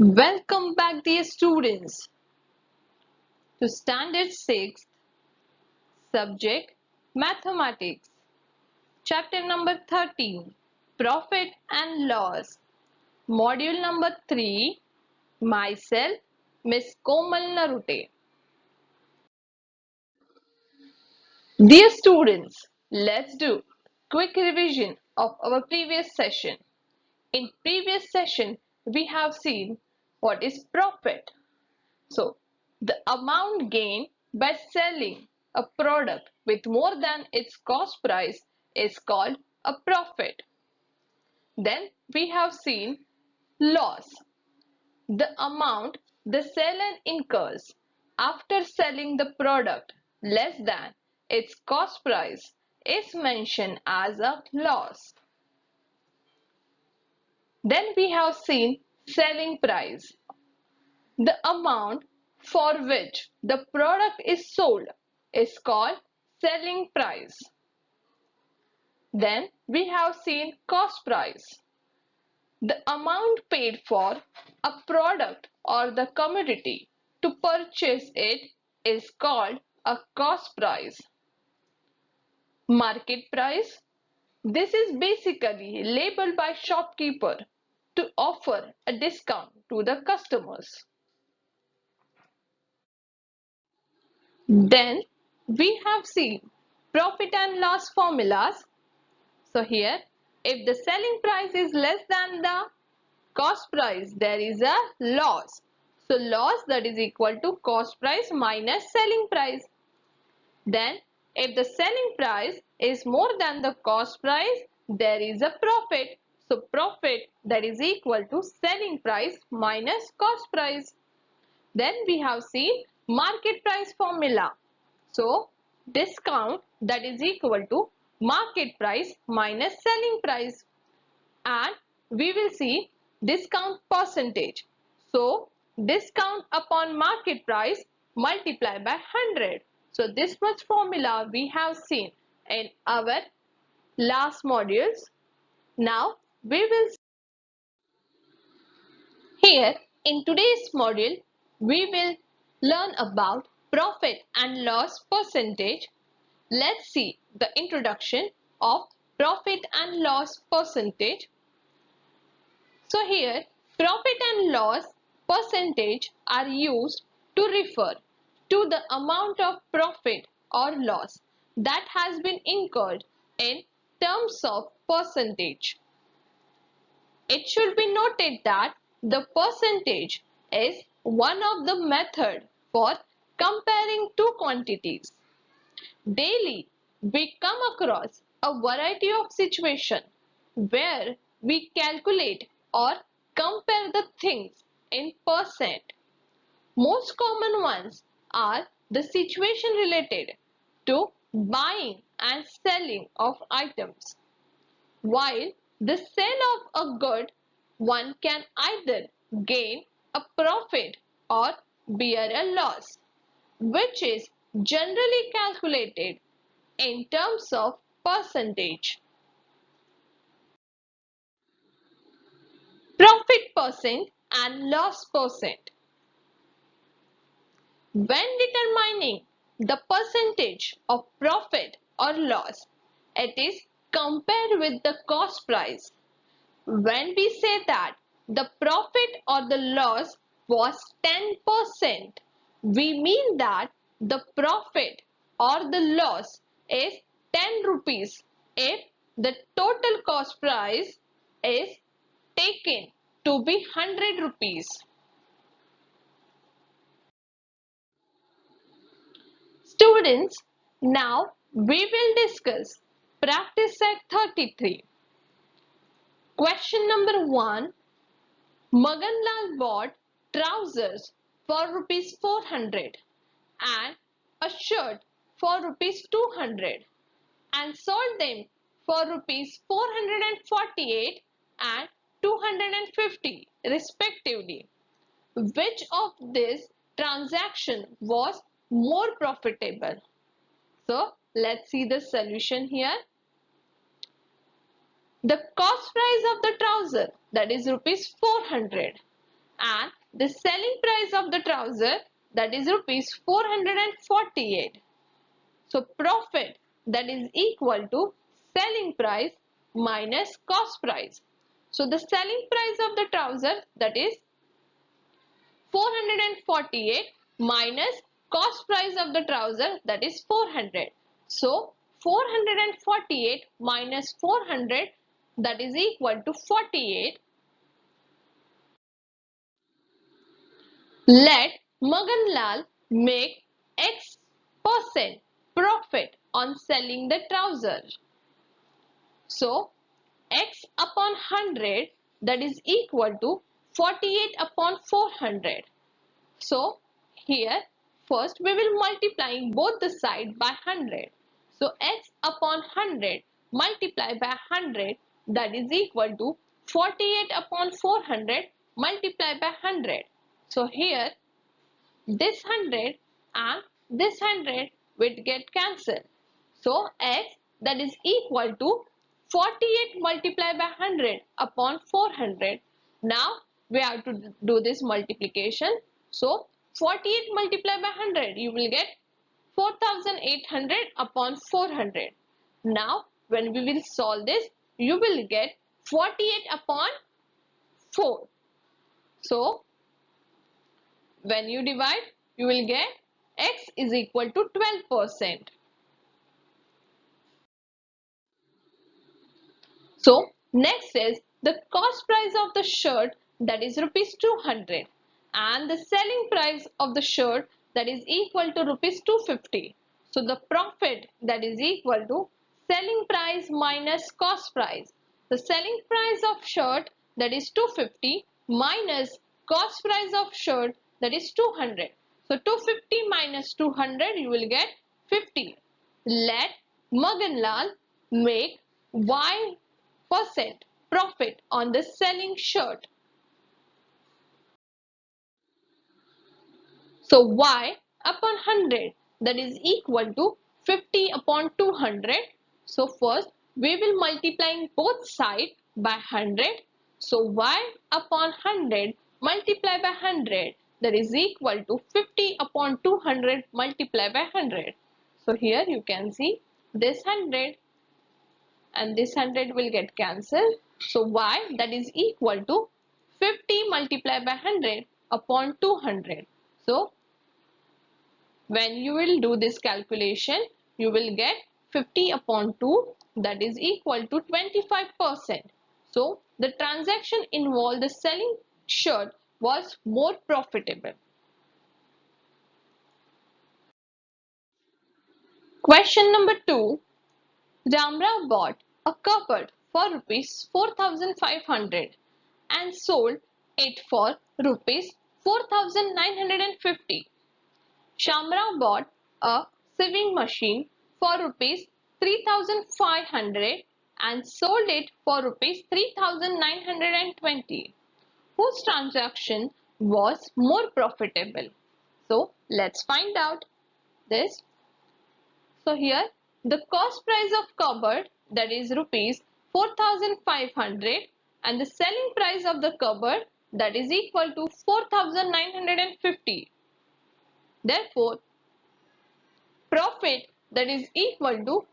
Welcome back, dear students, to Standard 6, Subject Mathematics, Chapter number 13, Profit and Loss, Module number 3, myself, Miss Komal Narute. Dear students, let's do quick revision of our previous session. In previous session, we have seen what is profit. So, the amount gained by selling a product with more than its cost price is called a profit. Then we have seen loss. The amount the seller incurs after selling the product less than its cost price is mentioned as a loss. Then we have seen selling price. The amount for which the product is sold is called selling price. Then we have seen cost price. The amount paid for a product or the commodity to purchase it is called a cost price. Market price. This is basically labeled by shopkeeper to offer a discount to the customers. Then we have seen profit and loss formulas. So here, if the selling price is less than the cost price, there is a loss. So loss, that is equal to cost price minus selling price. Then if the selling price is more than the cost price, there is a profit. So profit, that is equal to selling price minus cost price. Then we have seen market price formula. So discount, that is equal to market price minus selling price. And we will see discount percentage. So discount upon market price multiplied by 100. So this much formula we have seen in our last modules. Now we will Here in today's module, we will learn about profit and loss percentage. Let's see the introduction of profit and loss percentage. So here, profit and loss percentage are used to refer to the amount of profit or loss that has been incurred in terms of percentage. It should be noted that the percentage is one of the methods for comparing two quantities. Daily, we come across a variety of situations where we calculate or compare the things in percent. Most common ones are the situation related to buying and selling of items. While the sale of a good, one can either gain a profit or bear a loss, which is generally calculated in terms of percentage. Profit percent and loss percent. When determining the percentage of profit or loss, it is compared with the cost price. When we say that the profit or the loss was 10%, we mean that the profit or the loss is 10 rupees if the total cost price is taken to be 100 rupees. Students, now we will discuss practice set 33. Question number 1. Maganlal bought trousers for rupees 400 and a shirt for rupees 200 and sold them for rupees 448 and 250 respectively. Which of this transaction was more profitable? So let's see the solution here. The cost price of the trouser, that is rupees 400, and the selling price of the trouser, that is rupees 448. So profit, that is equal to selling price minus cost price. So the selling price of the trouser, that is 448 minus cost price of the trouser, that is 400. So 448 minus 400, that is equal to 48. Let Magan Lal make X% profit on selling the trouser. So X upon 100, that is equal to 48 upon 400. So here first we will multiply both the side by 100. So X upon 100 multiplied by 100, that is equal to 48 upon 400 multiplied by 100. So here this 100 and this 100 will get cancelled. So X, that is equal to 48 multiplied by 100 upon 400. Now we have to do this multiplication. So 48 multiplied by 100, you will get 4800 upon 400. Now when we will solve this, you will get 48 upon 4. So when you divide, you will get X is equal to 12%. So next is the cost price of the shirt, that is rupees 200, and the selling price of the shirt, that is equal to rupees 250. So the profit, that is equal to selling price minus cost price. The selling price of shirt, that is 250, minus cost price of shirt, that is 200. So 250 minus 200, you will get 50. Let Magan Lal make Y% profit on the selling shirt. So Y upon 100, that is equal to 50 upon 200. So first we will multiply both sides by 100. So Y upon 100 multiplied by 100, that is equal to 50 upon 200 multiplied by 100. So here you can see this 100 and this 100 will get cancelled. So Y, that is equal to 50 multiplied by 100 upon 200. So when you will do this calculation, you will get 50 upon 2, that is equal to 25%. So the transaction involved the selling shirt was more profitable. Question number 2. Ramrao bought a cupboard for rupees 4500 and sold it for rupees 4950. Shamrao bought a sewing machine for rupees 3500 and sold it for rupees 3920. Whose transaction was more profitable? So let's find out this. So here the cost price of cupboard, that is rupees 4500, and the selling price of the cupboard, that is equal to 4950. Therefore profit, that is equal to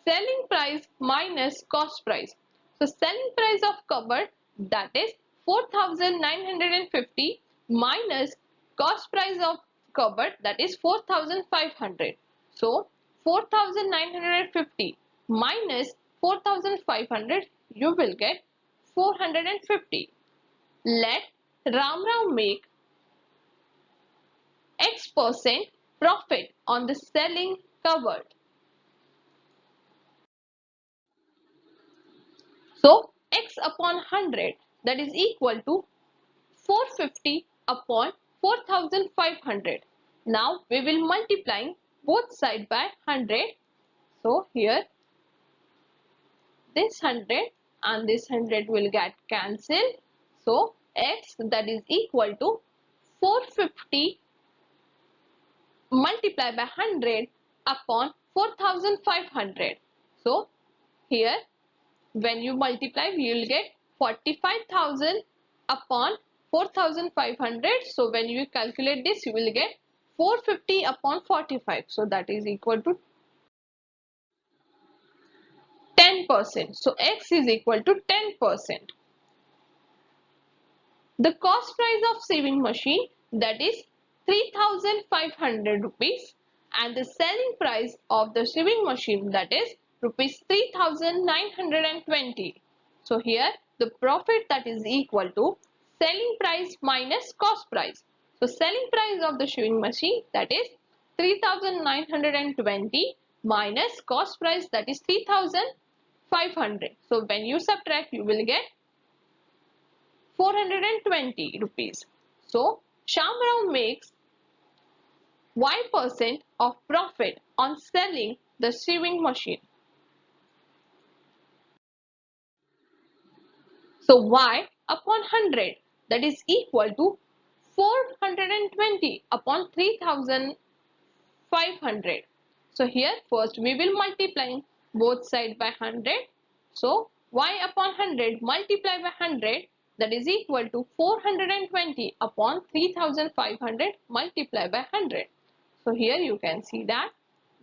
selling price minus cost price. So selling price of cupboard, that is 4950 minus cost price of cupboard, that is 4500. So 4950 minus 4500, you will get 450. Let Ramrao make X% profit on the selling cupboard. So X upon 100, that is equal to 450 upon 4500. Now we will multiply both sides by 100. So here this 100 and this 100 will get cancelled. So X, that is equal to 450 multiplied by 100 upon 4500. So here when you multiply, we will get 45,000 upon 4,500. So when you calculate this, you will get 450 upon 45. So that is equal to 10%. So X is equal to 10%. The cost price of sewing machine, that is 3,500 rupees, and the selling price of the sewing machine, that is rupees 3,920. So here the profit, that is equal to selling price minus cost price. So selling price of the sewing machine, that is 3,920 minus cost price, that is 3,500. So when you subtract, you will get 420 rupees. So Shamrao makes Y% of profit on selling the sewing machine. So Y upon 100, that is equal to 420 upon 3,500. So here first we will multiply both sides by 100. So Y upon 100 multiplied by 100, that is equal to 420 upon 3,500 multiplied by 100. So here you can see that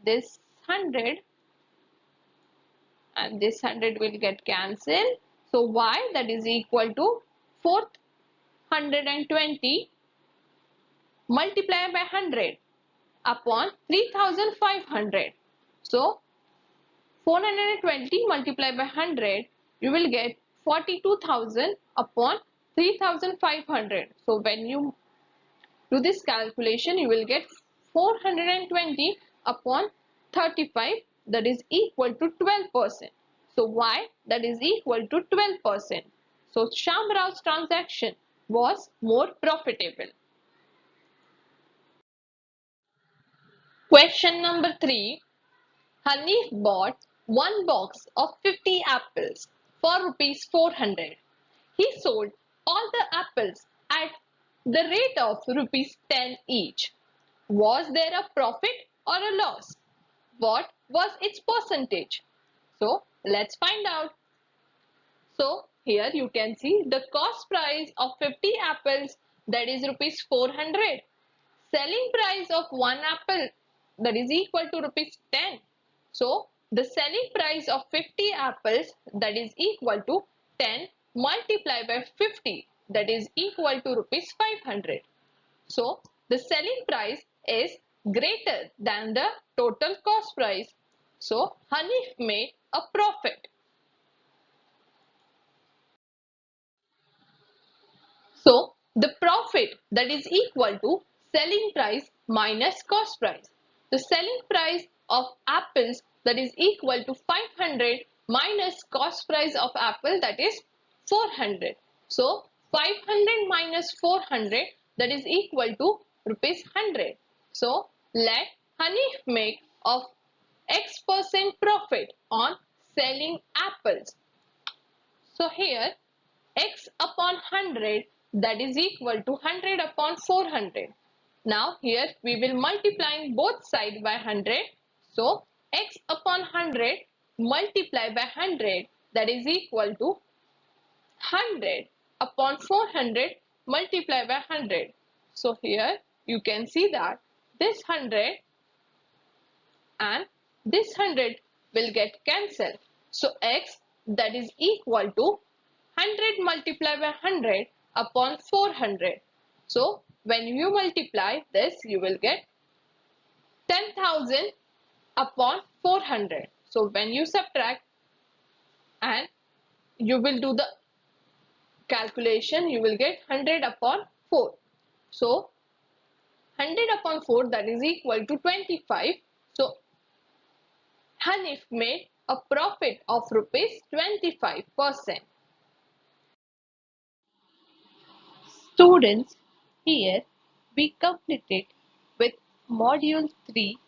this 100 and this 100 will get cancelled. So Y, that is equal to 420 multiplied by 100 upon 3,500. So 420 multiplied by 100, you will get 42,000 upon 3,500. So when you do this calculation, you will get 420 upon 35, that is equal to 12%. So Y, that is equal to 12%. So Shamrao's transaction was more profitable. Question number 3. Hanif bought one box of 50 apples for rupees 400. He sold all the apples at the rate of rupees 10 each. Was there a profit or a loss? What was its percentage? So let's find out. So here you can see the cost price of 50 apples, that is rupees 400. Selling price of one apple, that is equal to rupees 10. So the selling price of 50 apples, that is equal to 10 multiplied by 50, that is equal to rupees 500. So the selling price is greater than the total cost price. So Hanif made a profit. So the profit, that is equal to selling price minus cost price. The selling price of apples, that is equal to 500 minus cost price of apple, that is 400. So 500 minus 400, that is equal to rupees 100. So let Hanif make of X% profit on selling apples. So here X upon 100, that is equal to 100 upon 400. Now here we will multiply both sides by 100. So X upon 100 multiplied by 100, that is equal to 100 upon 400 multiplied by 100. So here you can see that this 100 and this 100 will get cancelled. So X, that is equal to 100 multiplied by 100 upon 400. So when you multiply this, you will get 10,000 upon 400. So when you subtract and you will do the calculation, you will get 100 upon 4. So 100 upon 4, that is equal to 25. So Hanif made a profit of rupees 25%. Students, here we completed with module 3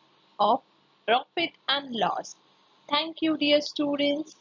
of profit and loss. Thank you, dear students.